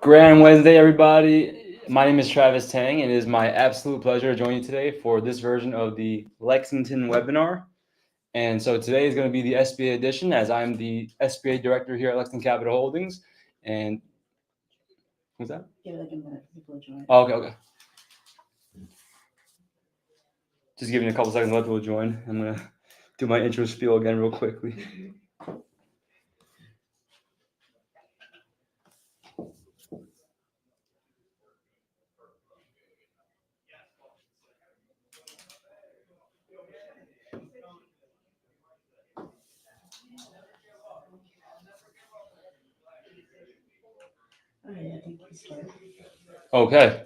Grand Wednesday, everybody. My name is Travis Teng, and it is my absolute pleasure to join you today for this version of the Lexington webinar. And so today is going to be the SBA edition, as I'm the SBA director here at Lexington Capital Holdings. And who's that? Give it like a minute for people to join. Oh, okay. Just giving a couple seconds to let people join. I'm going to do my intro spiel again real quickly. All right, I think we start. Okay.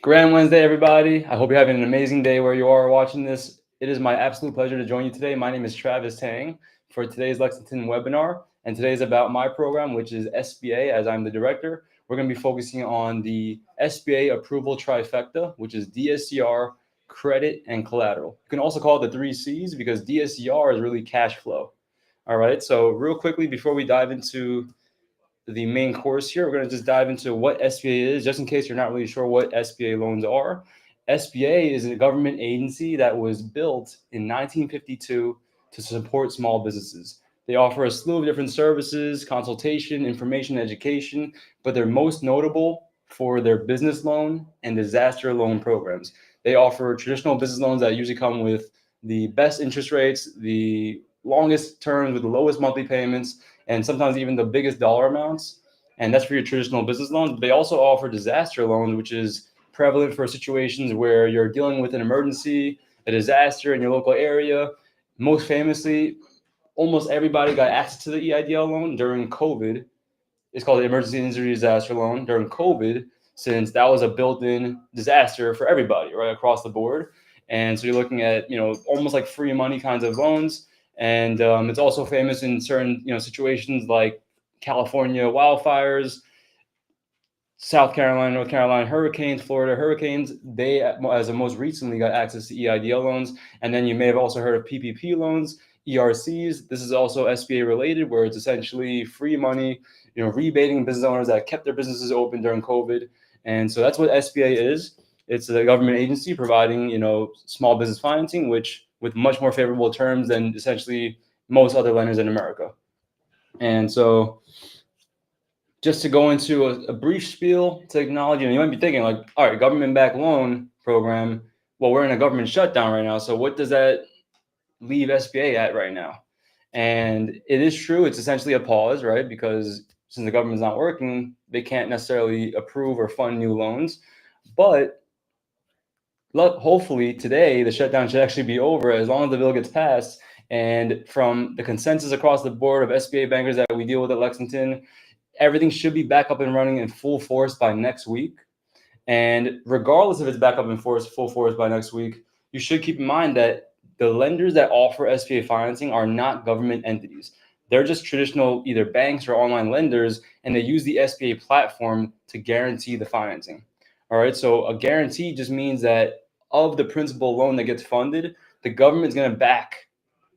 Grand Wednesday, everybody. I hope you're having an amazing day where you are watching this. It is my absolute pleasure to join you today. My name is Travis Teng for today's Lexington webinar. And today is about my program, which is SBA, as I'm the director. We're going to be focusing on the SBA approval trifecta, which is DSCR, credit, and collateral. You can also call it the 3 C's because DSCR is really cash flow. All right. So real quickly, before we dive into the main course here, we're going to just dive into what SBA is, just in case you're not really sure what SBA loans are. SBA is a government agency that was built in 1952 to support small businesses. They offer a slew of different services, consultation, information, education, but they're most notable for their business loan and disaster loan programs. They offer traditional business loans that usually come with the best interest rates, the longest terms with the lowest monthly payments, and sometimes even the biggest dollar amounts. And that's for your traditional business loans. But they also offer disaster loans, which is prevalent for situations where you're dealing with an emergency, a disaster in your local area. Most famously, almost everybody got access to the EIDL loan during COVID. It's called the Emergency Injury Disaster Loan during COVID, since that was a built-in disaster for everybody, right, across the board. And so you're looking at, almost like free money kinds of loans. And it's also famous in certain, situations like California wildfires, South Carolina, North Carolina hurricanes, Florida hurricanes. They, as of most recently, got access to EIDL loans. And then you may have also heard of PPP loans, ERCs. This is also SBA related, where it's essentially free money, rebating business owners that kept their businesses open during COVID. And so that's what SBA is. It's a government agency providing, small business financing, which with much more favorable terms than essentially most other lenders in America. And so just to go into a brief spiel to acknowledge, you might be thinking like, all right, government-backed loan program. Well, we're in a government shutdown right now. So what does that leave SBA at right now? And it is true. It's essentially a pause, right? Because since the government's not working, they can't necessarily approve or fund new loans. But hopefully today, the shutdown should actually be over as long as the bill gets passed. And from the consensus across the board of SBA bankers that we deal with at Lexington, everything should be back up and running in full force by next week. And regardless if it's back up in full force by next week, you should keep in mind that the lenders that offer SBA financing are not government entities. They're just traditional either banks or online lenders, and they use the SBA platform to guarantee the financing. All right, so a guarantee just means that of the principal loan that gets funded, the government's going to back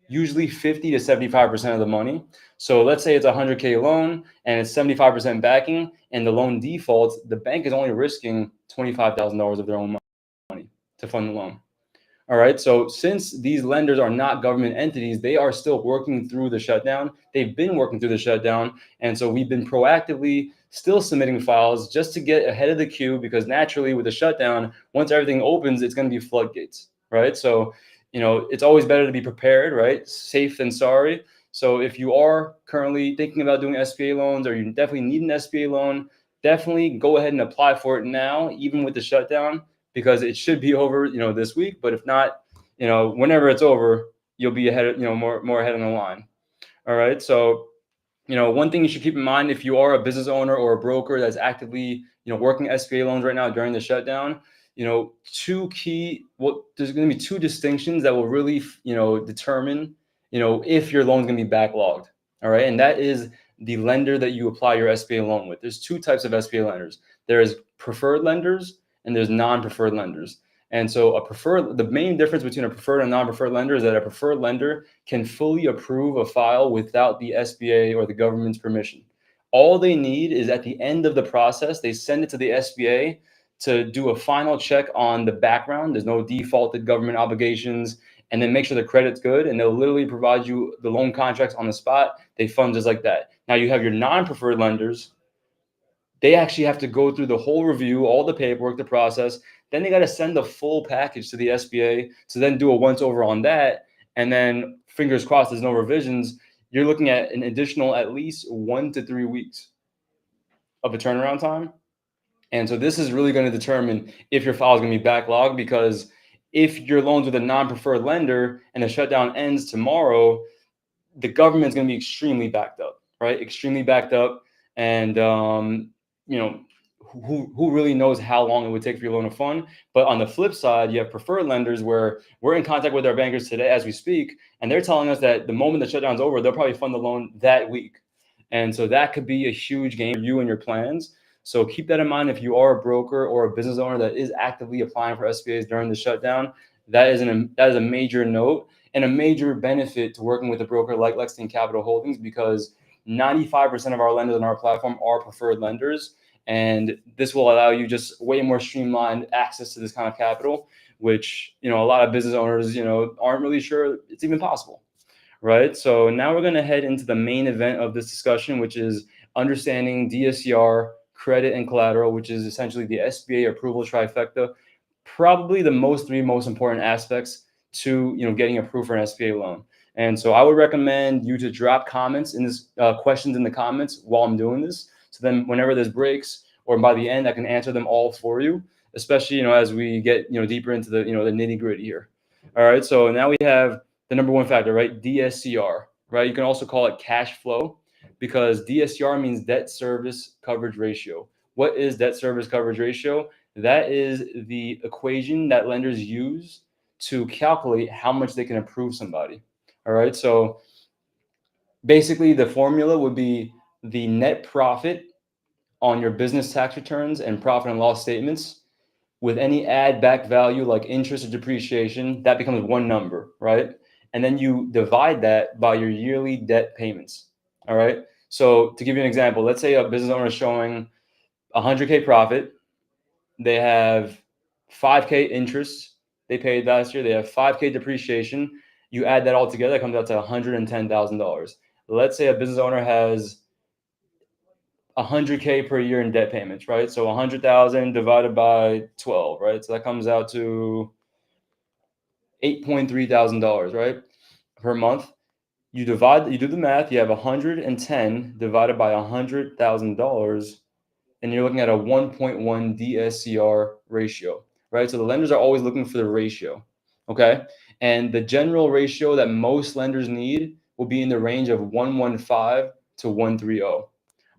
usually 50 to 75% of the money. So let's say it's a 100K loan and it's 75% backing and the loan defaults, the bank is only risking $25,000 of their own money to fund the loan. All right. So since these lenders are not government entities, they are still working through the shutdown. They've been working through the shutdown. And so we've been proactively still submitting files just to get ahead of the queue, because naturally with the shutdown, once everything opens, it's going to be floodgates. Right. So, it's always better to be prepared, right? Safe than sorry. So if you are currently thinking about doing SBA loans, or you definitely need an SBA loan, definitely go ahead and apply for it now, even with the shutdown, because it should be over, this week. But if not, whenever it's over, you'll be ahead, more ahead on the line. All right. So, one thing you should keep in mind, if you are a business owner or a broker that's actively, working SBA loans right now during the shutdown, there's going to be two distinctions that will really, determine, if your loan's going to be backlogged. All right. And that is the lender that you apply your SBA loan with. There's two types of SBA lenders. There is preferred lenders and there's non-preferred lenders. And so the main difference between a preferred and non-preferred lender is that a preferred lender can fully approve a file without the SBA or the government's permission. All they need is at the end of the process, they send it to the SBA to do a final check on the background. There's no defaulted government obligations, and then make sure the credit's good. And they'll literally provide you the loan contracts on the spot. They fund just like that. Now you have your non-preferred lenders. They actually have to go through the whole review, all the paperwork, the process. Then they got to send the full package to the SBA to then do a once over on that. And then fingers crossed, there's no revisions. You're looking at an additional at least 1 to 3 weeks of a turnaround time. And so this is really going to determine if your file is going to be backlogged, because if your loan's with a non-preferred lender and the shutdown ends tomorrow, the government's going to be extremely backed up, right? Extremely backed up. And, who really knows how long it would take for your loan to fund? But on the flip side, you have preferred lenders where we're in contact with our bankers today as we speak, and they're telling us that the moment the shutdown's over, they'll probably fund the loan that week. And so that could be a huge gain for you and your plans. So keep that in mind if you are a broker or a business owner that is actively applying for SBAs during the shutdown. That is a major note and a major benefit to working with a broker like Lexington Capital Holdings, because 95% of our lenders on our platform are preferred lenders. And this will allow you just way more streamlined access to this kind of capital, which, a lot of business owners, aren't really sure it's even possible. Right. So now we're going to head into the main event of this discussion, which is understanding DSCR, credit, and collateral, which is essentially the SBA approval trifecta. Probably the three most important aspects to getting approved for an SBA loan. And so I would recommend you to drop comments in this questions in the comments while I'm doing this. So then whenever there's breaks or by the end, I can answer them all for you, especially as we get deeper into the the nitty gritty here. All right. So now we have the number one factor, right? DSCR, right? You can also call it cash flow, because DSCR means debt service coverage ratio. What is debt service coverage ratio? That is the equation that lenders use to calculate how much they can approve somebody. All right. So basically the formula would be the net profit on your business tax returns and profit and loss statements with any add back value like interest or depreciation. That becomes one number, right? And then you divide that by your yearly debt payments. All right. So to give you an example, let's say a business owner is showing 100K profit. They have 5K interest they paid last year. They have 5K depreciation. You add that all together, it comes out to $110,000. Let's say a business owner has 100K per year in debt payments, right? So 100,000 divided by 12, right? So that comes out to $8,300, right? Per month. You do the math, you have 110 divided by $100,000, and you're looking at a 1.1 DSCR ratio, right? So the lenders are always looking for the ratio, okay? And the general ratio that most lenders need will be in the range of 115 to 130.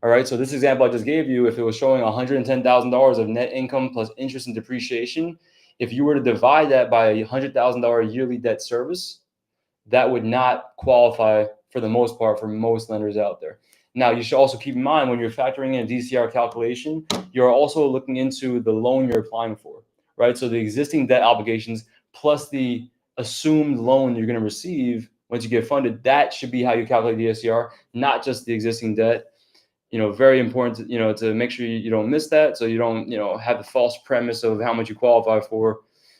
All right, so this example I just gave you, if it was showing $110,000 of net income plus interest and depreciation, if you were to divide that by a $100,000 yearly debt service, that would not qualify for the most part for most lenders out there. Now, you should also keep in mind when you're factoring in a DCR calculation, you're also looking into the loan you're applying for, right? So the existing debt obligations plus the assumed loan you're going to receive once you get funded, that should be how you calculate DSCR, not just the existing debt. Very important to make sure you don't miss that, so you don't have the false premise of how much you qualify for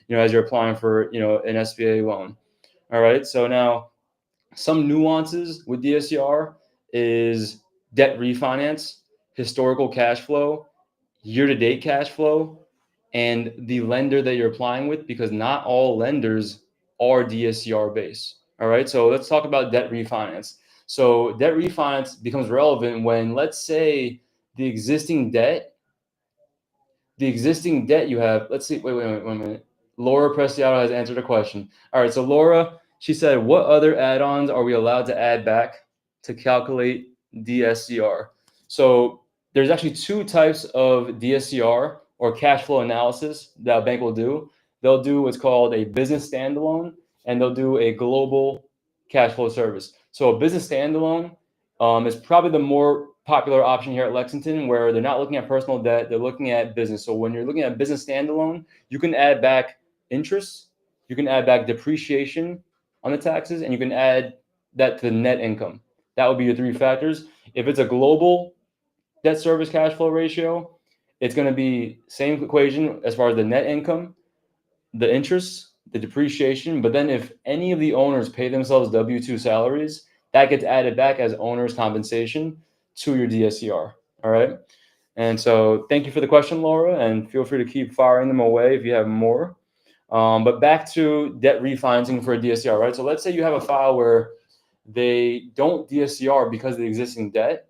as you're applying for an SBA loan. All right, so now some nuances with DSCR is debt refinance, historical cash flow, year-to-date cash flow, and the lender that you're applying with, because not all lenders are DSCR based. All right, so let's talk about debt refinance. So debt refinance becomes relevant when, let's say, the existing debt you have, let's see, wait a minute. Laura Preciado has answered a question. All right, so Laura, she said, what other add-ons are we allowed to add back to calculate DSCR? So there's actually two types of DSCR or cash flow analysis that a bank will do. They'll do what's called a business standalone, and they'll do a global cash flow service. So a business standalone is probably the more popular option here at Lexington, where they're not looking at personal debt, they're looking at business. So when you're looking at business standalone, you can add back interest, you can add back depreciation on the taxes, and you can add that to the net income. That would be your three factors. If it's a global debt service cash flow ratio, it's going to be same equation as far as the net income, the interest, the depreciation. But then if any of the owners pay themselves W-2 salaries, that gets added back as owner's compensation to your DSCR. All right. And so thank you for the question, Laura, and feel free to keep firing them away if you have more. But back to debt refinancing for a DSCR, right? So let's say you have a file where they don't DSCR because of the existing debt,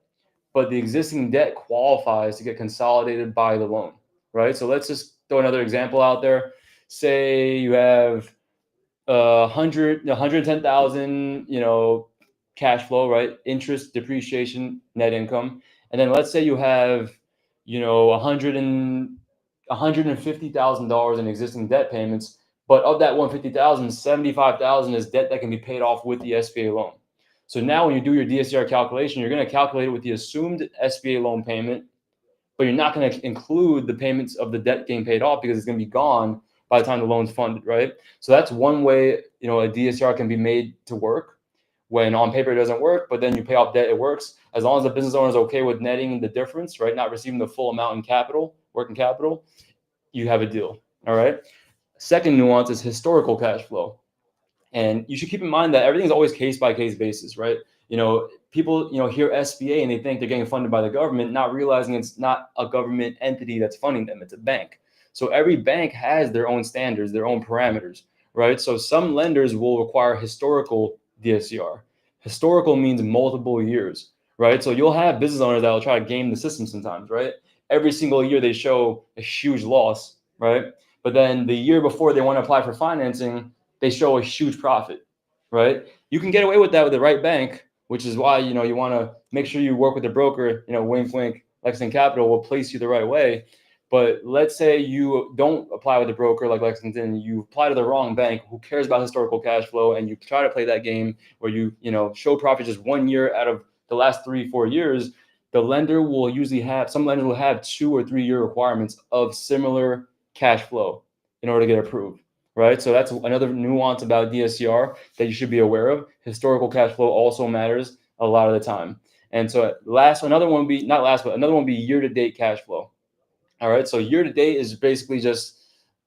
but the existing debt qualifies to get consolidated by the loan, right? So let's just throw another example out there. Say you have 110,000, cash flow, right? Interest, depreciation, net income. And then let's say you have, $150,000 in existing debt payments, but of that 150,000, 75,000 is debt that can be paid off with the SBA loan. So now when you do your DSCR calculation, you're going to calculate it with the assumed SBA loan payment, but you're not going to include the payments of the debt getting paid off because it's going to be gone by the time the loan's funded, right? So that's one way, a DSCR can be made to work. When on paper it doesn't work, but then you pay off debt, it works. As long as the business owner is okay with netting the difference, right? Not receiving the full amount in capital, working capital, you have a deal. All right. Second nuance is historical cash flow. And you should keep in mind that everything is always case by case basis, right? People, hear SBA and they think they're getting funded by the government, not realizing it's not a government entity that's funding them, it's a bank. So every bank has their own standards, their own parameters, right? So some lenders will require historical DSCR. Historical means multiple years, right? So you'll have business owners that will try to game the system sometimes, right? Every single year they show a huge loss, right? But then the year before they want to apply for financing, they show a huge profit, right? You can get away with that with the right bank, which is why, you want to make sure you work with the broker, wink, wink, Lexington Capital will place you the right way. But let's say you don't apply with a broker like Lexington, you apply to the wrong bank who cares about historical cash flow, and you try to play that game where you show profit just 1 year out of the last 3-4 years. The lender will usually have, some lenders will have 2 or 3 year requirements of similar cash flow in order to get approved, right? So that's another nuance about DSCR that you should be aware of. Historical cash flow also matters a lot of the time. And so another one would be year-to-date cash flow. All right. So year-to-date is basically just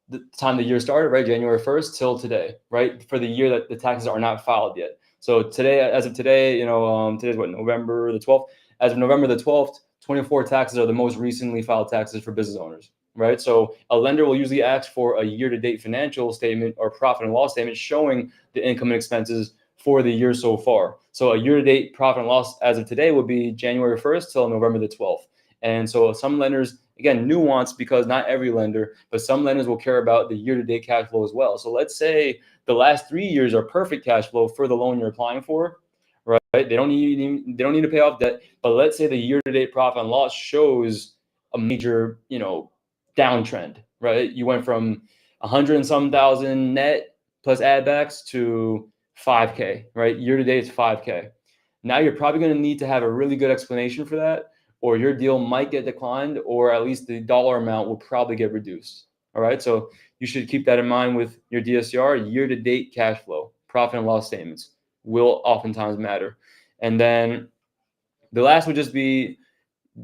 the time the year started, right? January 1st till today, right? For the year that the taxes are not filed yet. So today, as of today, today's what, November the 12th? As of November the 12th, 24 taxes are the most recently filed taxes for business owners, right? So a lender will usually ask for a year-to-date financial statement or profit and loss statement showing the income and expenses for the year so far. So a year-to-date profit and loss as of today would be January 1st till November the 12th. And so some lenders, again, nuance because not every lender, but some lenders will care about the year-to-date cash flow as well. So let's say the last 3 years are perfect cash flow for the loan you're applying for, right? They don't need to pay off debt, but let's say the year-to-date profit and loss shows a major, downtrend, right? You went from 100 and some thousand net plus add backs to 5K, right? Year-to-date it's 5K. Now you're probably going to need to have a really good explanation for that, or your deal might get declined, or at least the dollar amount will probably get reduced. All right. So you should keep that in mind with your DSCR. Year-to-date cash flow, profit and loss statements will oftentimes matter. And then the last would just be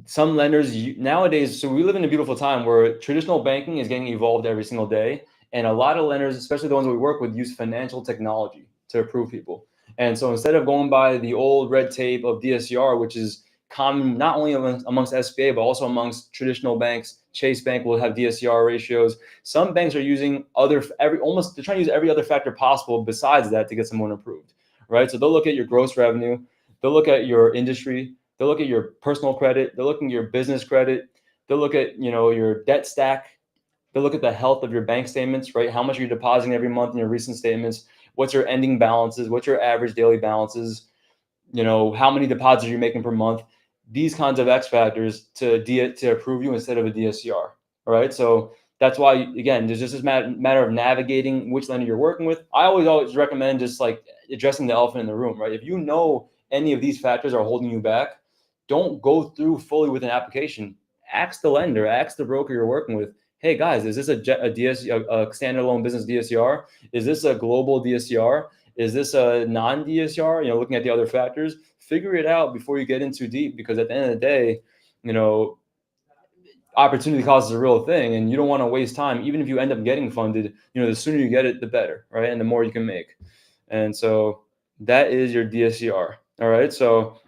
some lenders nowadays. So we live in a beautiful time where traditional banking is getting evolved every single day. And a lot of lenders, especially the ones we work with, use financial technology to approve people. And so instead of going by the old red tape of DSCR, which is common not only amongst SBA, but also amongst traditional banks, Chase Bank will have DSCR ratios. Some banks are using they're trying to use every other factor possible besides that to get someone approved, right? So they'll look at your gross revenue, they'll look at your industry, they'll look at your personal credit, they'll look at your business credit, they'll look at, your debt stack, they'll look at the health of your bank statements, right? How much are you depositing every month in your recent statements? What's your ending balances? What's your average daily balances? How many deposits you're making per month? These kinds of X factors to approve you instead of a DSCR. All right. So that's why, again, there's just this matter of navigating which lender you're working with. I always recommend just like addressing the elephant in the room, right? If you know any of these factors are holding you back, don't go through fully with an application. Ask the lender, ask the broker you're working with. Hey guys, is this a standalone business DSCR? Is this a global DSCR? Is this a non-DSCR? Looking at the other factors, figure it out before you get in too deep, because at the end of the day, opportunity cost is a real thing, and you don't want to waste time. Even if you end up getting funded, the sooner you get it, the better, right? And the more you can make. And so that is your DSCR. All right. So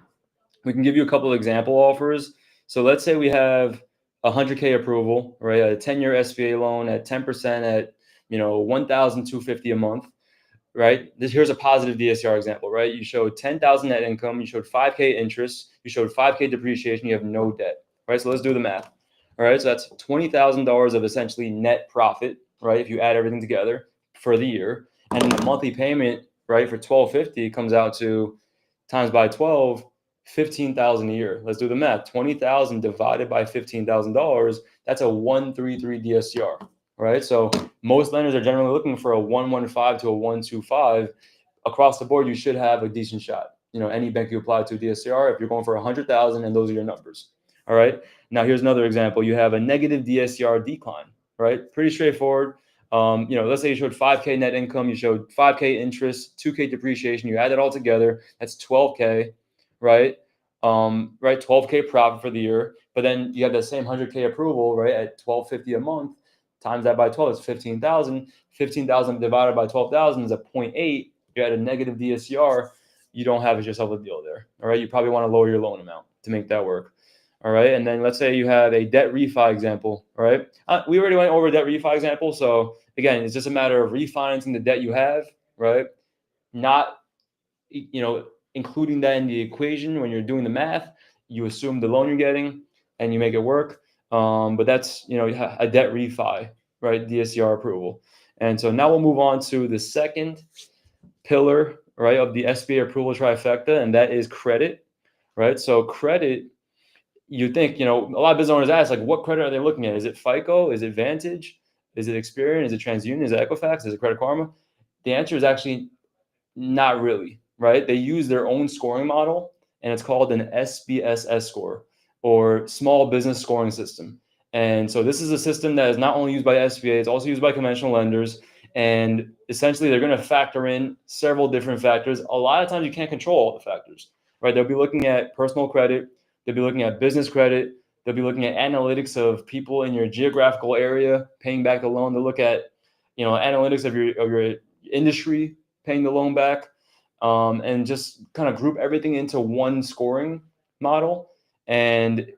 we can give you a couple of example offers. So let's say we have a 100K approval, right? A 10-year SBA loan at 10% at, $1,250 a month, right? Here's a positive DSCR example, right? You showed 10,000 net income, you showed 5K interest, you showed 5K depreciation, you have no debt, right? So let's do the math. All right, so that's $20,000 of essentially net profit, right? If you add everything together for the year, and then the monthly payment, right, for $1,250 comes out to times by 12, $15,000 a year. Let's do the math. 20,000 divided by $15,000, that's a 133 DSCR, right? So most lenders are generally looking for a 115 to a 125. Across the board, you should have a decent shot. Any bank you apply to DSCR, if you're going for 100,000 and those are your numbers. All right. Now here's another example. You have a negative DSCR decline, right? Pretty straightforward. Let's say you showed 5K net income, you showed 5K interest, 2K depreciation, you add it all together, that's 12K, right? Right, 12K profit for the year, but then you have the same 100K approval, right, at $1,250 a month, times that by 12 is 15,000. 15,000 divided by 12,000 is a 0.8. You're at a negative DSCR. You don't have yourself a deal there. All right, you probably want to lower your loan amount to make that work. All right, and then let's say you have a debt refi example, right? We already went over debt refi example. So again, it's just a matter of refinancing the debt you have, right? Not, including that in the equation when you're doing the math. You assume the loan you're getting and you make it work. But that's, a debt refi, right? DSCR approval. And so now we'll move on to the second pillar, right, of the SBA approval trifecta, and that is credit, right? So credit, you think, a lot of business owners ask, like, what credit are they looking at? Is it FICO? Is it Vantage? Is it Experian? Is it TransUnion? Is it Equifax? Is it Credit Karma? The answer is actually not really, right? They use their own scoring model, and it's called an SBSS score, or Small Business Scoring System. And so this is a system that is not only used by SBA, it's also used by conventional lenders. And essentially, they're going to factor in several different factors. A lot of times, you can't control all the factors, right? They'll be looking at personal credit. They'll be looking at business credit. They'll be looking at analytics of people in your geographical area paying back the loan. They'll look at, analytics of your industry paying the loan back, and just kind of group everything into one scoring model. And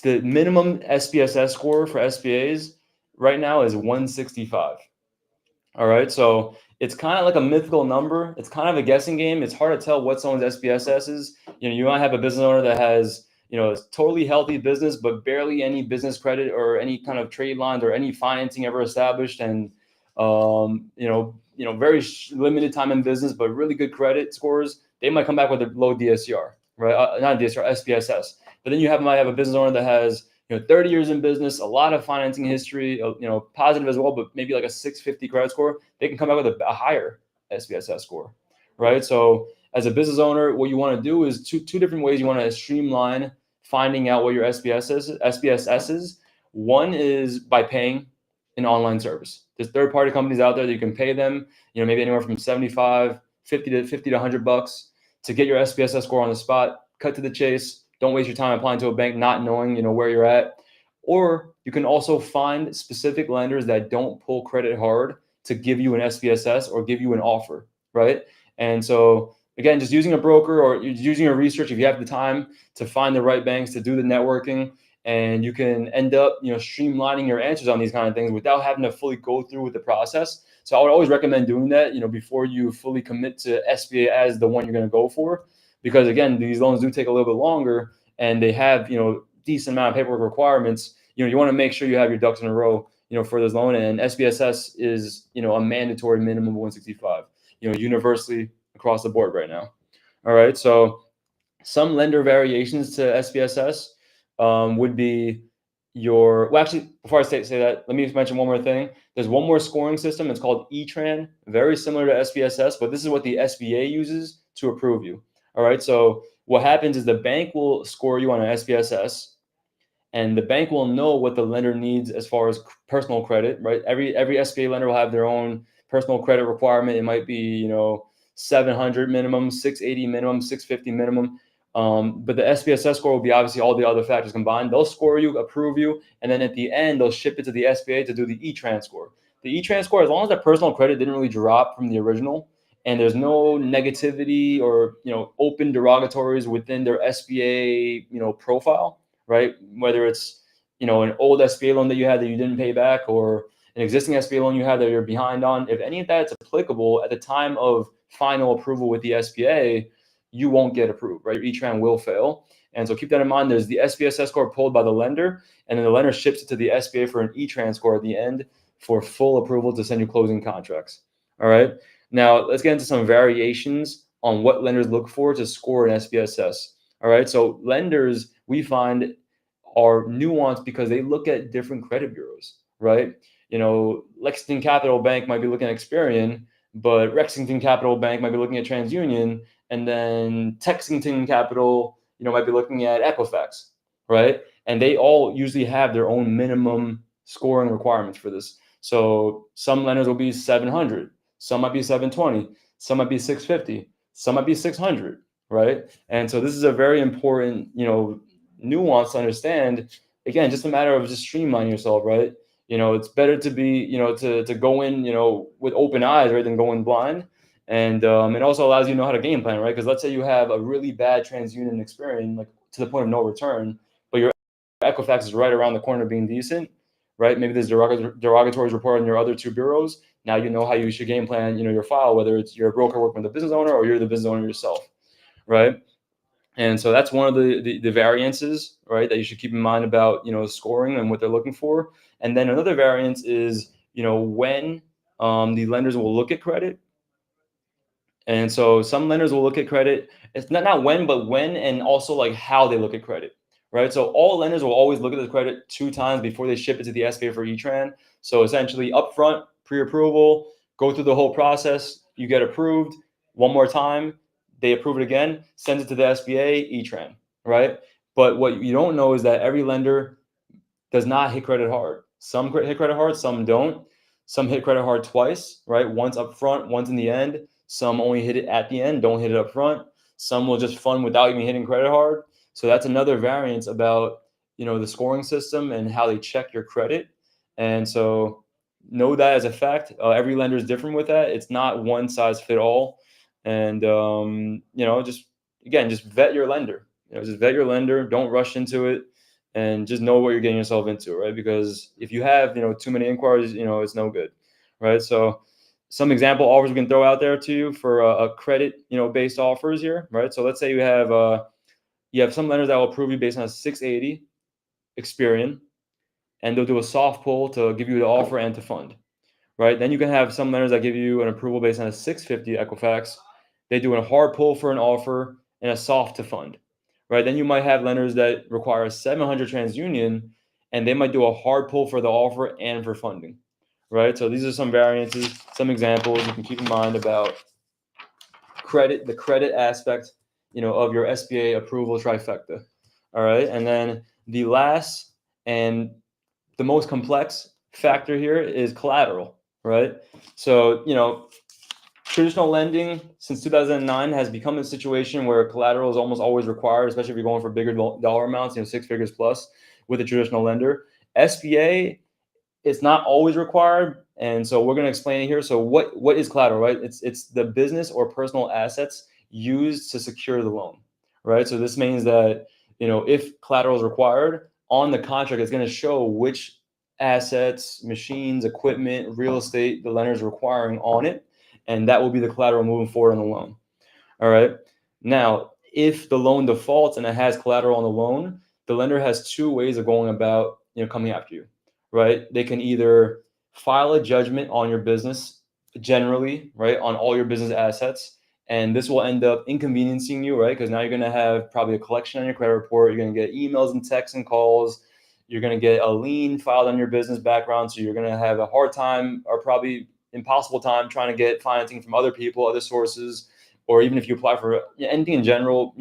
the minimum SBSS score for SBAs right now is 165. All right, so it's kind of like a mythical number. It's kind of a guessing game. It's hard to tell what someone's SBSS is. You might have a business owner that has, a totally healthy business, but barely any business credit or any kind of trade lines or any financing ever established, and very limited time in business, but really good credit scores. They might come back with a low DSCR, right? Not DSCR, SBSS. But then might have a business owner that has 30 years in business, a lot of financing history, positive as well, but maybe like a 650 credit score. They can come back with a higher SBSS score, right? So as a business owner, what you want to do is two different ways you want to streamline finding out what your SBSS is. One is by paying an online service. There's third-party companies out there that you can pay them, maybe anywhere from 75, 50 to $100 to get your SBSS score on the spot. Cut to the chase. Don't waste your time applying to a bank not knowing, where you're at. Or you can also find specific lenders that don't pull credit hard to give you an SBSS or give you an offer, right? And so again, just using a broker or using your research, if you have the time to find the right banks, to do the networking, and you can end up, streamlining your answers on these kind of things without having to fully go through with the process. So I would always recommend doing that, before you fully commit to SBA as the one you're going to go for, because again, these loans do take a little bit longer and they have, decent amount of paperwork requirements. You want to make sure you have your ducks in a row, for this loan, and SBSS is, a mandatory minimum of 165, universally across the board right now. All right. So some lender variations to SBSS would be actually, before I say that, let me mention one more thing. There's one more scoring system. It's called ETRAN, very similar to SBSS, but this is what the SBA uses to approve you. All right. So what happens is the bank will score you on an SBSS, and the bank will know what the lender needs as far as personal credit, right? Every SBA lender will have their own personal credit requirement. It might be, 700 minimum, 680 minimum, 650 minimum. But the SBSS score will be obviously all the other factors combined. They'll score you, approve you, and then at the end, they'll ship it to the SBA to do the E-Tran score. The E-Tran score, as long as that personal credit didn't really drop from the original, and there's no negativity or open derogatories within their SBA profile, right? Whether it's an old SBA loan that you had that you didn't pay back, or an existing SBA loan you had that you're behind on, if any of that's applicable at the time of final approval with the SBA, you won't get approved, right? Your E-Tran will fail. And so keep that in mind. There's the SBSS score pulled by the lender, and then the lender ships it to the SBA for an E-Tran score at the end for full approval to send you closing contracts. All right. Now let's get into some variations on what lenders look for to score an SBSS. All right. So lenders, we find, are nuanced because they look at different credit bureaus, right? Lexington Capital Bank might be looking at Experian, but Lexington Capital Bank might be looking at TransUnion, and then Lexington Capital, might be looking at Equifax, right? And they all usually have their own minimum scoring requirements for this. So some lenders will be 700, some might be 720, some might be 650, some might be 600, right? And so this is a very important, nuance to understand. Again, just a matter of just streamlining yourself, right? It's better to be, to go in, with open eyes, right, than going blind. And it also allows you to know how to game plan, right? Because let's say you have a really bad TransUnion experience, like to the point of no return, but your Equifax is right around the corner being decent, right? Maybe there's derogatories reported in your other two bureaus. Now you know how you should game plan, your file, whether it's you're a broker working with a business owner or you're the business owner yourself, right? And so that's one of the variances, right, that you should keep in mind about, scoring and what they're looking for. And then another variance is, when the lenders will look at credit. And so some lenders will look at credit. It's not when, but when, and also like how they look at credit, right? So all lenders will always look at the credit 2 times before they ship it to the SBA for E-Tran. So essentially upfront, pre-approval, go through the whole process, you get approved, one more time, they approve it again, send it to the SBA, E-Tran, right? But what you don't know is that every lender does not hit credit hard. Some hit credit hard, some don't. Some hit credit hard twice, right? Once up front, once in the end. Some only hit it at the end, don't hit it up front. Some will just fund without even hitting credit hard. So that's another variance about, the scoring system and how they check your credit. And so know that as a fact. Every lender is different with that. It's not one size fit all. And, just vet your lender. Just vet your lender. Don't rush into it. And just know what you're getting yourself into, right? Because if you have, too many inquiries, it's no good, right? So some example offers we can throw out there to you for a credit, based offers here, right? So let's say you have some lenders that will approve you based on a 680 Experian, and they'll do a soft pull to give you the offer and to fund, right? Then you can have some lenders that give you an approval based on a 650 Equifax. They do a hard pull for an offer and a soft to fund, right? Then you might have lenders that require a 700 TransUnion, and they might do a hard pull for the offer and for funding, right? So these are some variances, some examples you can keep in mind about the credit aspect, of your SBA approval trifecta. All right. And then the last and the most complex factor here is collateral, right? So, traditional lending since 2009 has become a situation where collateral is almost always required, especially if you're going for bigger dollar amounts, 6 figures plus with a traditional lender. SBA, it's not always required. And so we're going to explain it here. So what is collateral, right? It's the business or personal assets used to secure the loan, right? So this means that, if collateral is required on the contract, it's going to show which assets, machines, equipment, real estate the lender is requiring on it. And that will be the collateral moving forward on the loan. All right. Now, if the loan defaults and it has collateral on the loan, the lender has 2 ways of going about, coming after you, right? They can either file a judgment on your business generally, right, on all your business assets. And this will end up inconveniencing you, right? Because now you're going to have probably a collection on your credit report. You're going to get emails and texts and calls. You're going to get a lien filed on your business background. So you're going to have a hard time, or probably impossible time, trying to get financing from other people, other sources. Or even if you apply for anything in general,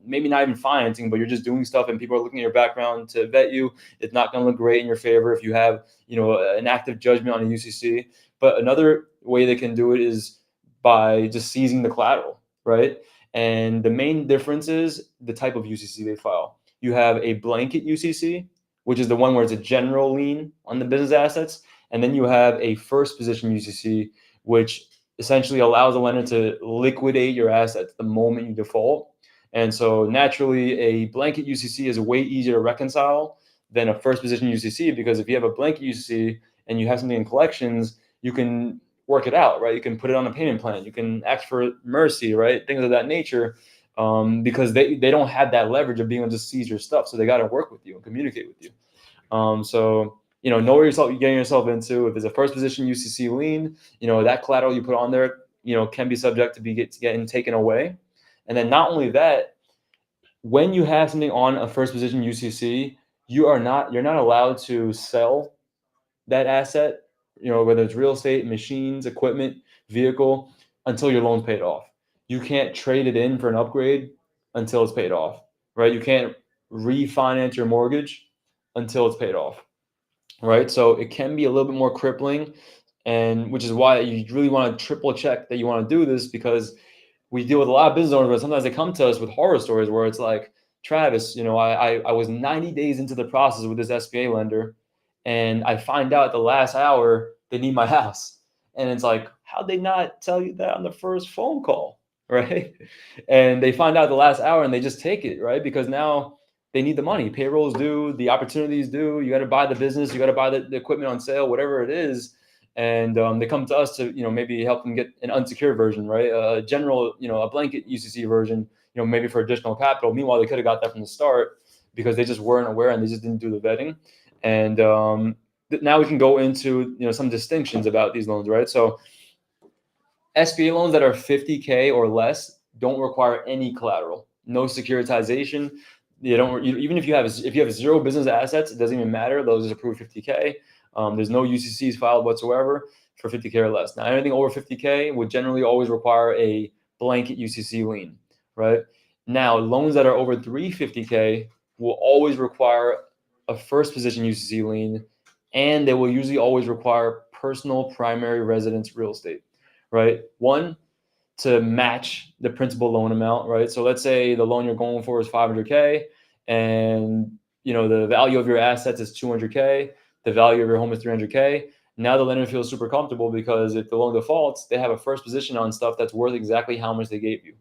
maybe not even financing, but you're just doing stuff and people are looking at your background to vet you. It's not going to look great in your favor if you have, an active judgment on a UCC. But another way they can do it is by just seizing the collateral, right? And the main difference is the type of UCC they file. You have a blanket UCC, which is the one where it's a general lien on the business assets. And then you have a first position UCC, which essentially allows the lender to liquidate your assets the moment you default. And so naturally, a blanket UCC is way easier to reconcile than a first position UCC, because if you have a blanket UCC and you have something in collections, you can work it out, right? You can put it on a payment plan. You can ask for mercy, right? Things of that nature, because they don't have that leverage of being able to seize your stuff. So they got to work with you and communicate with you. So know where you're getting yourself into. If it's a first position UCC lien, that collateral you put on there, can be subject to getting taken away. And then not only that, when you have something on a first position UCC, you're not allowed to sell that asset, whether it's real estate, machines, equipment, vehicle, until your loan's paid off. You can't trade it in for an upgrade until it's paid off, right? You can't refinance your mortgage until it's paid off, right? So it can be a little bit more crippling, and which is why you really want to triple check that you want to do this, because we deal with a lot of business owners, but sometimes they come to us with horror stories where it's like, Travis, I was 90 days into the process with this SBA lender, and I find out at the last hour they need my house. And it's like, how'd they not tell you that on the first phone call, right? And they find out the last hour and they just take it, right? Because now they need the money. Payrolls due, the opportunities due. You got to buy the business, you got to buy the equipment on sale, whatever it is. And they come to us to maybe help them get an unsecured version, right? A general, a blanket UCC version, maybe for additional capital. Meanwhile, they could have got that from the start because they just weren't aware and they just didn't do the vetting. And now we can go into some distinctions about these loans, right? So SBA loans that are 50K or less don't require any collateral, no securitization. Even if you have zero business assets, it doesn't even matter. Those just approved 50K. There's no UCCs filed whatsoever for 50K or less. Now, anything over 50K would generally always require a blanket UCC lien, right? Now, loans that are over 350K will always require a first position UCC lien, and they will usually always require personal primary residence real estate, right? One, to match the principal loan amount, right? So let's say the loan you're going for is 500K, and the value of your assets is 200K, the value of your home is 300K. Now the lender feels super comfortable because if the loan defaults, they have a first position on stuff that's worth exactly how much they gave you,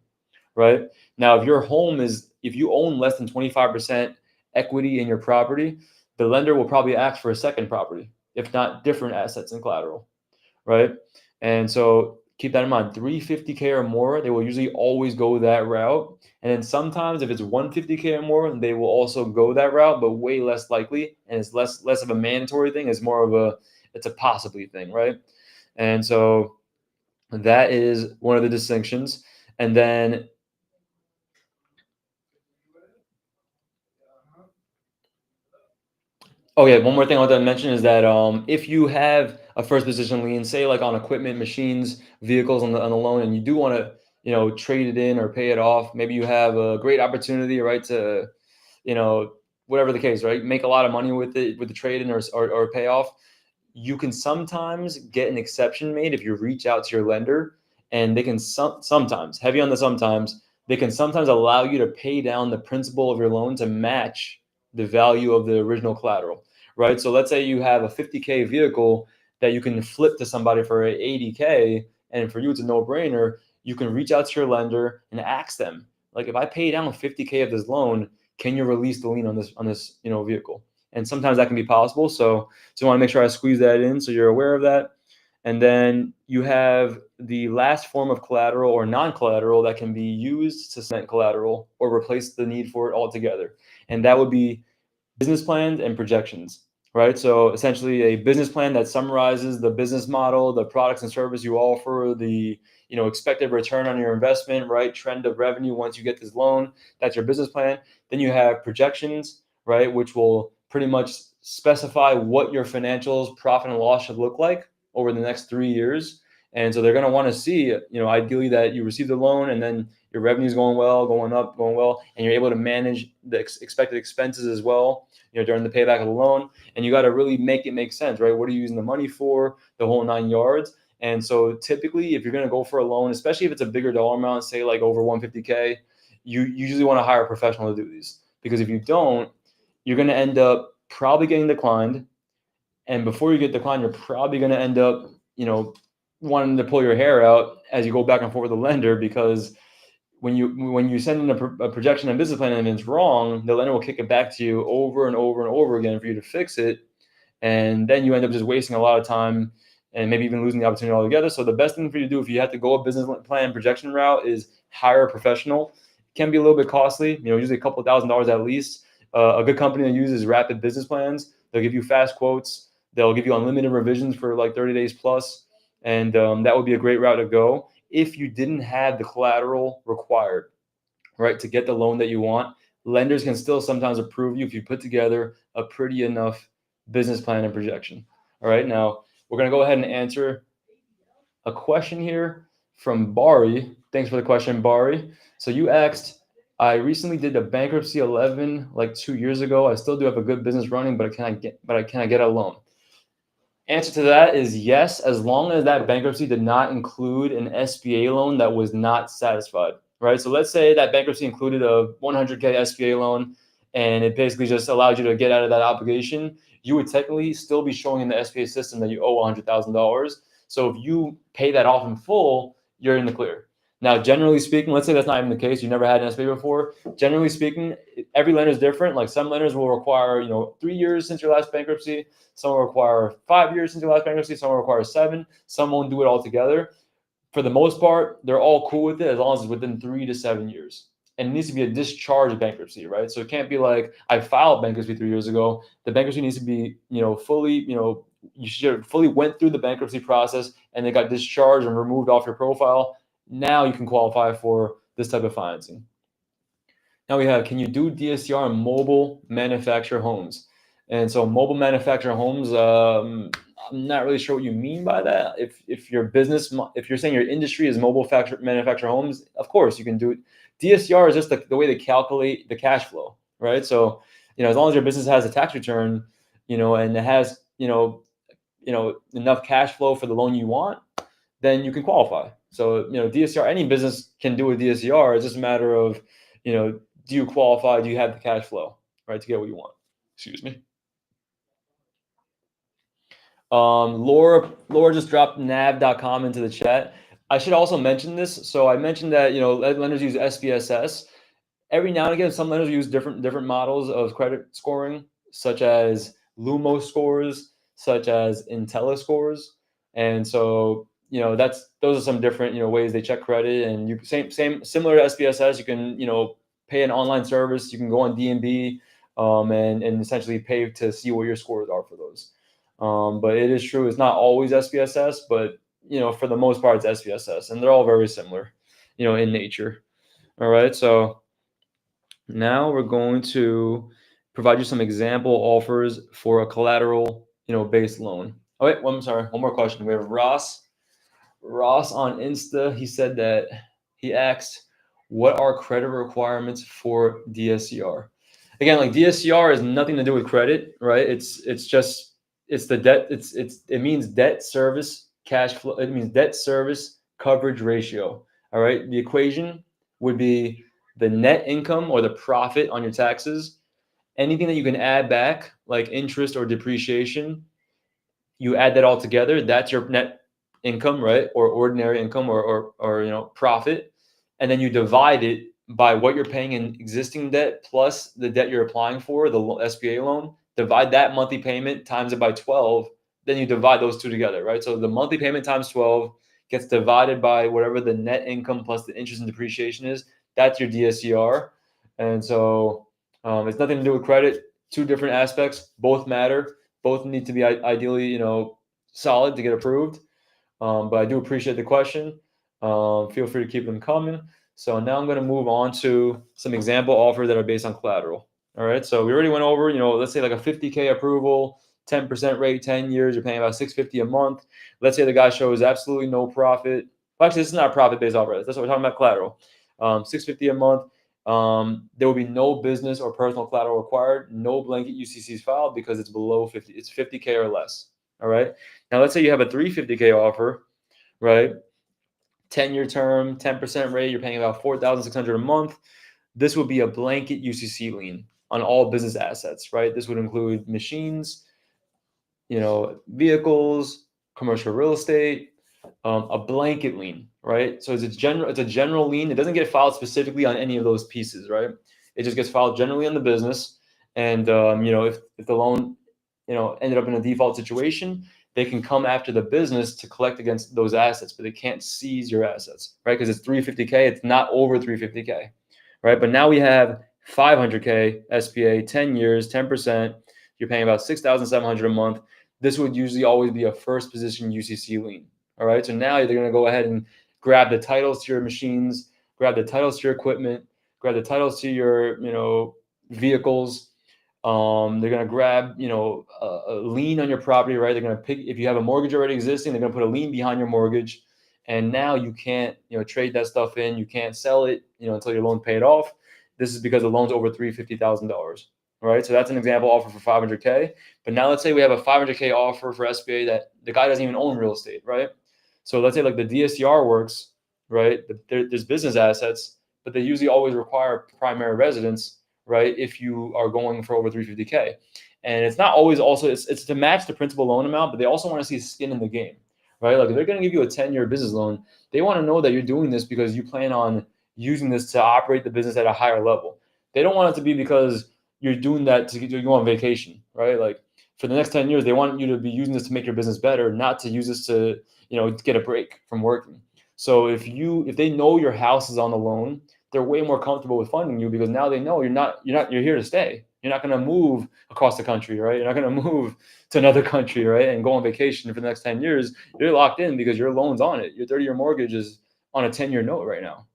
right? Now, if you own less than 25% equity in your property, the lender will probably ask for a second property, if not different assets and collateral, right? And so keep that in mind. 350K or more, they will usually always go that route. And then sometimes if it's 150K or more, they will also go that route, but way less likely. And it's less of a mandatory thing. It's more of it's a possibly thing, right? And so that is one of the distinctions. And then one more thing I want to mention is that if you have a first position lien, say like on equipment, machines, vehicles on the loan, and you do want to trade it in or pay it off, maybe you have a great opportunity, right, to whatever the case, right, make a lot of money with the trade in or pay off. You can sometimes get an exception made if you reach out to your lender, and they can sometimes, heavy on the sometimes, they can sometimes allow you to pay down the principal of your loan to match the value of the original collateral, right? So let's say you have a 50K vehicle that you can flip to somebody for 80K, and for you it's a no-brainer. You can reach out to your lender and ask them, like, if I pay down 50K of this loan, can you release the lien on this vehicle? And sometimes that can be possible. So I want to make sure I squeeze that in so you're aware of that. And then you have the last form of collateral or non-collateral that can be used to cement collateral or replace the need for it altogether. And that would be business plans and projections, right? So essentially a business plan that summarizes the business model, the products and service you offer, the expected return on your investment, right? Trend of revenue once you get this loan. That's your business plan. Then you have projections, right? Which will pretty much specify what your financials, profit and loss should look like over the next 3 years. And so they're going to want to see, ideally that you receive the loan and then your revenue is going well, going up, going well, and you're able to manage the expected expenses as well, during the payback of the loan. And you got to really make it make sense, right? What are you using the money for? The whole 9 yards. And so typically, if you're going to go for a loan, especially if it's a bigger dollar amount, say like over 150K, you usually want to hire a professional to do these, because if you don't, you're going to end up probably getting declined. And before you get declined, you're probably going to end up, wanting to pull your hair out as you go back and forth with the lender, because when you send in a projection and business plan and it's wrong, the lender will kick it back to you over and over and over again for you to fix it. And then you end up just wasting a lot of time and maybe even losing the opportunity altogether. So the best thing for you to do if you have to go a business plan projection route is hire a professional. It can be a little bit costly, usually a couple $1,000s at least. A good company to use is Rapid Business Plans. They'll give you fast quotes. They'll give you unlimited revisions for like 30 days plus. And that would be a great route to go if you didn't have the collateral required, right, to get the loan that you want. Lenders can still sometimes approve you if you put together a pretty enough business plan and projection. All right, now we're going to go ahead and answer a question here from Bari. Thanks for the question, Bari. So you asked, I recently did a bankruptcy 11 like 2 years ago. I still do have a good business running, but can I get a loan? Answer to that is yes, as long as that bankruptcy did not include an SBA loan that was not satisfied, right? So let's say that bankruptcy included a 100K SBA loan, and it basically just allowed you to get out of that obligation. You would technically still be showing in the SBA system that you owe $100,000. So if you pay that off in full, you're in the clear. Now, generally speaking, let's say that's not even the case. You never had an SBA before. Generally speaking, every lender is different. Like some lenders will require, 3 years since your last bankruptcy. Some will require 5 years since your last bankruptcy. Some will require 7. Some won't do it all together. For the most part, they're all cool with it as long as it's within 3 to 7 years. And it needs to be a discharged bankruptcy, right? So it can't be like I filed bankruptcy 3 years ago. The bankruptcy needs to be, fully, you should fully went through the bankruptcy process and they got discharged and removed off your profile. Now you can qualify for this type of financing. Now we have, can you do DSCR on mobile manufactured homes? And so mobile manufactured homes, I'm not really sure what you mean by that. If your business, if you're saying your industry is mobile manufactured homes, of course you can do it. DSCR is just the way they calculate the cash flow, right? So, as long as your business has a tax return, and it has, enough cash flow for the loan you want, then you can qualify. So, DSCR, any business can do a DSCR. It's just a matter of, do you qualify? Do you have the cash flow, right, to get what you want? Excuse me. Laura just dropped nav.com into the chat. I should also mention this. So I mentioned that, lenders use SBSS. Every now and again, some lenders use different models of credit scoring, such as Lumos scores, such as Intella scores. And so, those are some different, ways they check credit. And you similar to SBSS, you can, pay an online service. You can go on D&B and essentially pay to see what your scores are for those. But it is true, it's not always SBSS, but for the most part, it's SBSS, and they're all very similar, in nature. All right, so now we're going to provide you some example offers for a collateral, based loan. Oh wait, one more question. We have Ross on Insta. He said that he asked, what are credit requirements for DSCR? Again, like DSCR has nothing to do with credit, right? It's the debt. It means debt service cash flow. It means debt service coverage ratio. All right. The equation would be the net income or the profit on your taxes. Anything that you can add back, like interest or depreciation, you add that all together. That's your net income, right? Or ordinary income or profit. And then you divide it by what you're paying in existing debt plus the debt you're applying for, the SBA loan. Divide that monthly payment times it by 12. Then you divide those two together, right? So the monthly payment times 12 gets divided by whatever the net income plus the interest and depreciation is. That's your DSCR. And so it's nothing to do with credit. Two different aspects. Both matter. Both need to be ideally, solid to get approved. But I do appreciate the question. Feel free to keep them coming. So now I'm going to move on to some example offers that are based on collateral. All right. So we already went over, let's say like a 50K approval, 10% rate, 10 years, you're paying about $650 a month. Let's say the guy shows absolutely no profit. Well, actually, this is not a profit-based offer. That's what we're talking about, collateral. $650 a month. There will be no business or personal collateral required. No blanket UCCs filed because it's below 50. It's 50K or less. All right. Now let's say you have a 350K offer. right? 10-year term, 10% rate, you're paying about $4,600 a month. This would be a blanket UCC lien on all business assets, right? This would include machines, vehicles, commercial real estate, a blanket lien, right? So it's a general lien. It doesn't get filed specifically on any of those pieces, right? It just gets filed generally on the business. And if the loan, ended up in a default situation, they can come after the business to collect against those assets, but they can't seize your assets, right? Because it's 350K, it's not over 350K, right? But now we have 500K SBA, 10 years, 10%. You're paying about 6,700 a month. This would usually always be a first position UCC lien. All right. So now they're going to go ahead and grab the titles to your machines, grab the titles to your equipment, grab the titles to your, vehicles. They're going to grab, a lien on your property, right? They're going to pick, if you have a mortgage already existing, they're going to put a lien behind your mortgage. And now you can't, trade that stuff in. You can't sell it, until your loan paid off. This is because the loan's over $350,000. Right. So that's an example offer for 500K. But now let's say we have a 500K offer for SBA that the guy doesn't even own real estate. Right. So let's say like the DSCR works, right? There's business assets, but they usually always require primary residence, right? If you are going for over 350K. And it's not always also, it's to match the principal loan amount, but they also want to see skin in the game, right? Like if they're going to give you a 10-year business loan, they want to know that you're doing this because you plan on using this to operate the business at a higher level. They don't want it to be because you're doing that to go on vacation, right? Like for the next 10 years, they want you to be using this to make your business better, not to use this to, get a break from working. So if they know your house is on the loan, they're way more comfortable with funding you because now they know you're here to stay. You're not going to move across the country, right? You're not going to move to another country, right? And go on vacation for the next 10 years. You're locked in because your loan's on it. Your 30-year mortgage is on a 10-year note right now,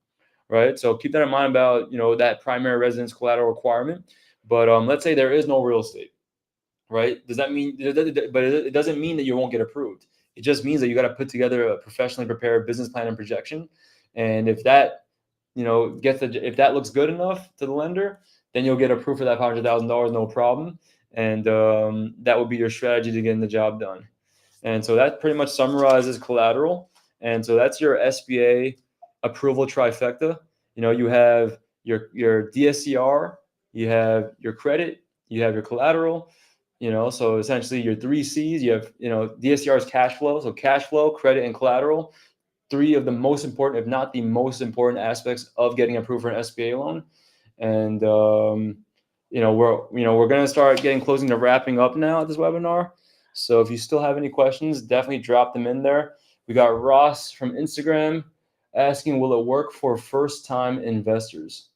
right? So keep that in mind about, that primary residence collateral requirement. But let's say there is no real estate, right? Does that mean? But it doesn't mean that you won't get approved. It just means that you got to put together a professionally prepared business plan and projection. And if that, if that looks good enough to the lender, then you'll get approved for that $500,000, no problem. And that would be your strategy to getting the job done. And so that pretty much summarizes collateral. And so that's your SBA approval trifecta. You have your DSCR, you have your credit, you have your collateral. So essentially your 3 C's. You have, DSCR is cash flow. So cash flow, credit, and collateral. 3 of the most important, if not the most important aspects of getting approved for an SBA loan. And we're going to start getting closing to wrapping up now at this webinar. So if you still have any questions, definitely drop them in there. We got Ross from Instagram asking, will it work for first-time investors?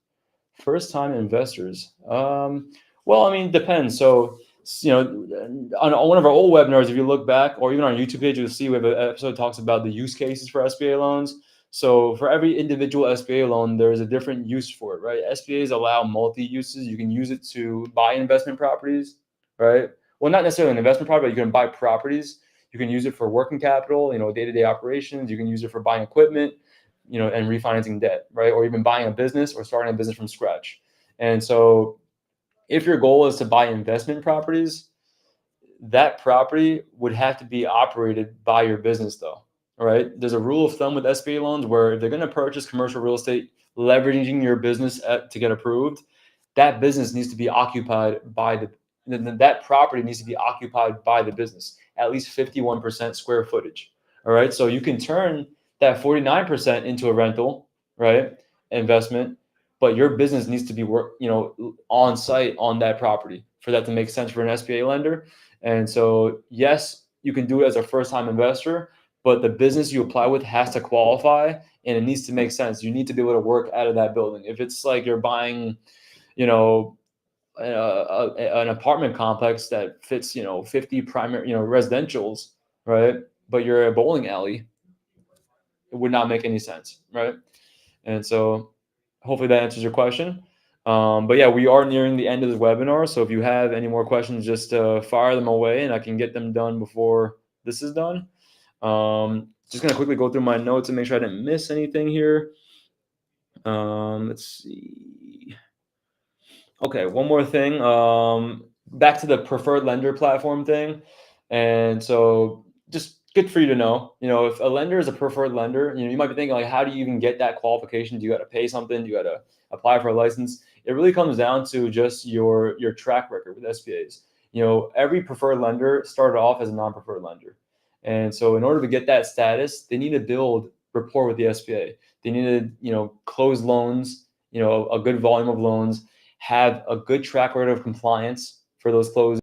First-time investors. Well, I mean, depends. So, on one of our old webinars, if you look back, or even on our YouTube page, you'll see we have an episode that talks about the use cases for SBA loans. So for every individual SBA loan, there's a different use for it, right? SBAs allow multi-uses. You can use it to buy investment properties, right? Well, not necessarily an investment property, but you can buy properties. You can use it for working capital, day-to-day operations. You can use it for buying equipment, and refinancing debt, right? Or even buying a business or starting a business from scratch. And so if your goal is to buy investment properties, that property would have to be operated by your business though. All right. There's a rule of thumb with SBA loans where if they're going to purchase commercial real estate, leveraging your business to get approved, that business needs to be occupied by that property needs to be occupied by the business, at least 51% square footage. All right. So you can turn that 49% into a rental, right? Investment, but your business needs to be on site on that property for that to make sense for an SBA lender. And so, yes, you can do it as a first-time investor, but the business you apply with has to qualify and it needs to make sense. You need to be able to work out of that building. If it's like you're buying, an apartment complex that fits, 50 primary, residentials, right? But you're a bowling alley, it would not make any sense, right? And so hopefully that answers your question. But yeah, we are nearing the end of this webinar. So if you have any more questions, just fire them away and I can get them done before this is done. Just going to quickly go through my notes and make sure I didn't miss anything here. Let's see. Okay, one more thing. Back to the preferred lender platform thing. And so just good for you to know. If a lender is a preferred lender, you might be thinking like, how do you even get that qualification? Do you got to pay something? Do you got to apply for a license? It really comes down to just your track record with SBAs. Every preferred lender started off as a non-preferred lender. And so in order to get that status, they need to build rapport with the SBA. They need to, close loans, a good volume of loans, have a good track record of compliance for those closings,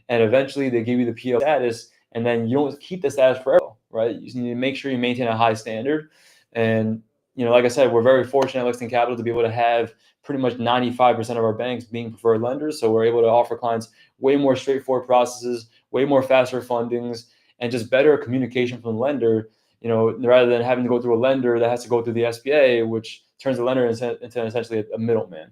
and eventually they give you the PO status, and then you don't keep the status forever, right? You need to make sure you maintain a high standard. And, like I said, we're very fortunate at Lexington Capital to be able to have pretty much 95% of our banks being preferred lenders. So we're able to offer clients way more straightforward processes, way more faster fundings, and just better communication from the lender, rather than having to go through a lender that has to go through the SBA, which turns the lender into essentially a middleman,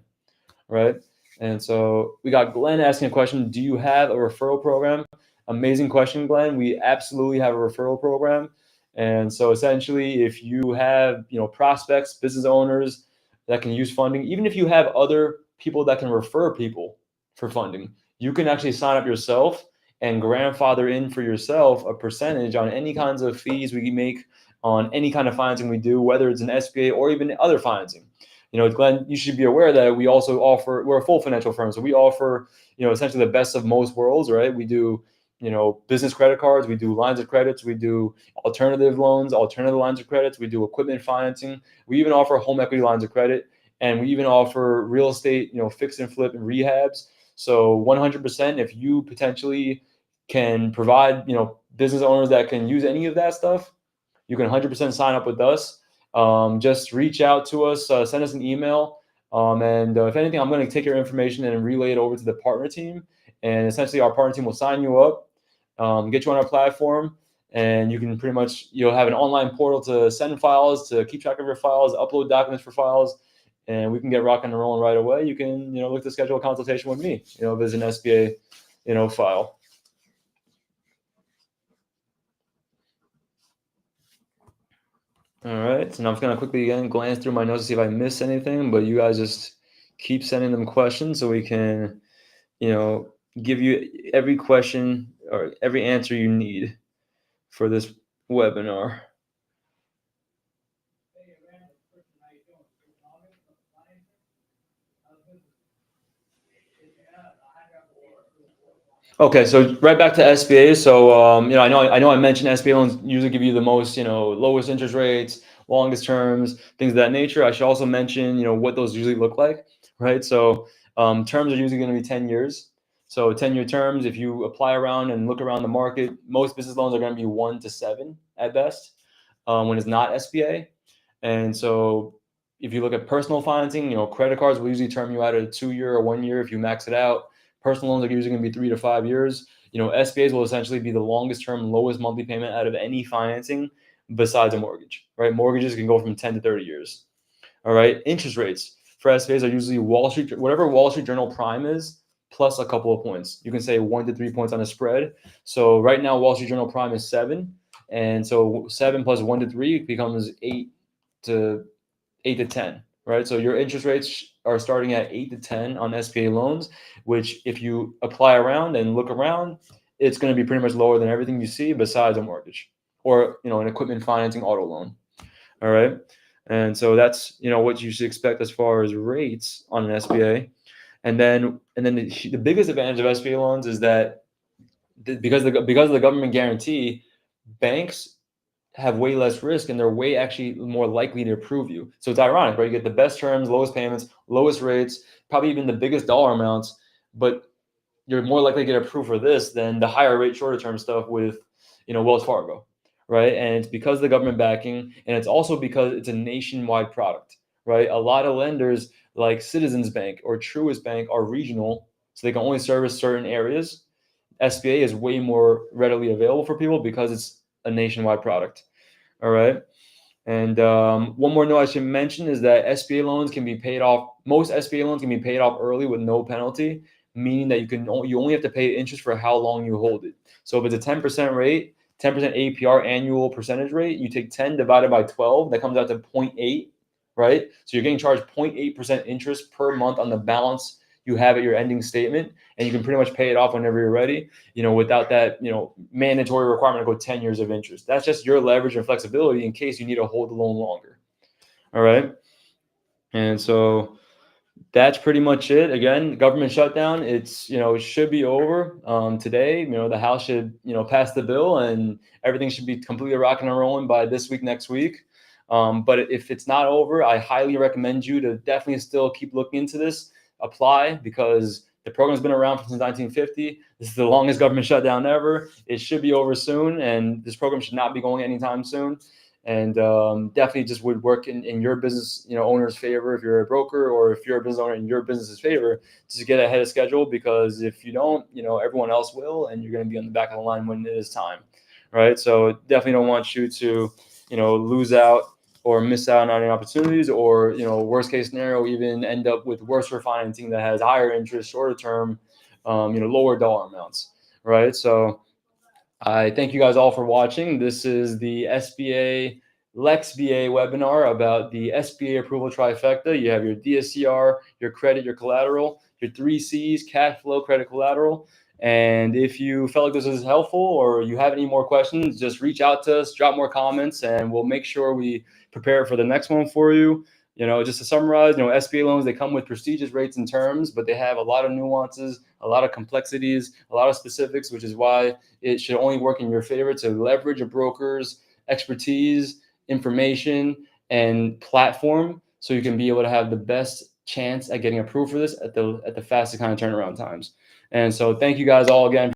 right? And so we got Glenn asking a question. Do you have a referral program? Amazing question, Glenn. We absolutely have a referral program. And so essentially, if you have, prospects, business owners that can use funding, even if you have other people that can refer people for funding, you can actually sign up yourself and grandfather in for yourself a percentage on any kinds of fees we make on any kind of financing we do, whether it's an SBA or even other financing. Glenn, you should be aware that we also offer, we're a full financial firm. So we offer, essentially the best of most worlds, right? We do, business credit cards, we do lines of credits, we do alternative loans, alternative lines of credits, we do equipment financing. We even offer home equity lines of credit, and we even offer real estate, fix and flip and rehabs. So 100%, if you potentially can provide, business owners that can use any of that stuff, you can 100% sign up with us. Just reach out to us, send us an email. And if anything, I'm going to take your information and relay it over to the partner team. And essentially our partner team will sign you up, get you on our platform, and you can pretty much, you'll have an online portal to send files, to keep track of your files, upload documents for files, and we can get rocking and rolling right away. You can, look to schedule a consultation with me, if it's an SBA, file. All right, so now I'm just gonna quickly again glance through my notes to see if I missed anything, but you guys just keep sending them questions so we can, give you every question or every answer you need for this webinar. Okay, so right back to SBA. So I know I mentioned SBA loans usually give you the most, lowest interest rates, longest terms, things of that nature. I should also mention, what those usually look like, right? So terms are usually going to be 10 years. So 10-year terms, if you apply around and look around the market, most business loans are going to be 1 to 7 at best, when it's not SBA. And so if you look at personal financing, credit cards will usually term you out at a 2-year or 1 year if you max it out. Personal loans are usually going to be 3 to 5 years. SBAs will essentially be the longest term, lowest monthly payment out of any financing besides a mortgage, right? Mortgages can go from 10 to 30 years. All right. Interest rates for SBAs are usually whatever Wall Street Journal prime is, plus a couple of points. You can say 1 to 3 points on a spread. So right now, Wall Street Journal prime is 7. And so 7 plus 1 to 3 becomes 8 to 10, right? So your interest rates are starting at 8 to 10 on SBA loans, which if you apply around and look around, it's going to be pretty much lower than everything you see besides a mortgage or, an equipment financing auto loan. All right. And so that's, what you should expect as far as rates on an SBA. And then the biggest advantage of SBA loans is that because of the government guarantee, banks have way less risk and they're way actually more likely to approve you. So it's ironic, right? You get the best terms, lowest payments, lowest rates, probably even the biggest dollar amounts, but you're more likely to get approved for this than the higher rate, shorter term stuff with, Wells Fargo, right? And it's because of the government backing, and it's also because it's a nationwide product, right? A lot of lenders like Citizens Bank or Truist Bank are regional, so they can only service certain areas. SBA is way more readily available for people because it's a nationwide product. All right. And one more note I should mention is that SBA loans can be paid off. Most SBA loans can be paid off early with no penalty, meaning that you only have to pay interest for how long you hold it. So if it's a 10% rate, 10% APR annual percentage rate, you take 10 divided by 12, that comes out to 0.8, right? So you're getting charged 0.8% interest per month on the balance you have at your ending statement, and you can pretty much pay it off whenever you're ready, without that, mandatory requirement to go 10 years of interest. That's just your leverage and flexibility in case you need to hold the loan longer. All right. And so that's pretty much it. Again, government shutdown, it should be over today. The House should, pass the bill, and everything should be completely rocking and rolling by this week, next week. But if it's not over, I highly recommend you to definitely still keep looking into this, apply, because the program's been around since 1950. This is the longest government shutdown ever. It should be over soon, and this program should not be going anytime soon. And definitely just would work in your business, owner's favor if you're a broker, or if you're a business owner in your business's favor, to get ahead of schedule, because if you don't, everyone else will, and you're going to be on the back of the line when it is time, right? So definitely don't want you to, lose out or miss out on any opportunities, or, worst case scenario, even end up with worse refinancing that has higher interest, shorter term, lower dollar amounts, right? So I thank you guys all for watching. This is the SBA LexBA webinar about the SBA approval trifecta. You have your DSCR, your credit, your collateral, your 3 C's, cash flow, credit, collateral. And if you felt like this was helpful, or you have any more questions, just reach out to us, drop more comments, and we'll make sure we prepare for the next one for you. Just to summarize, SBA loans, they come with prestigious rates and terms, but they have a lot of nuances, a lot of complexities, a lot of specifics, which is why it should only work in your favor to leverage a broker's expertise, information, and platform, so you can be able to have the best chance at getting approved for this at the fastest kind of turnaround times. And so thank you guys all again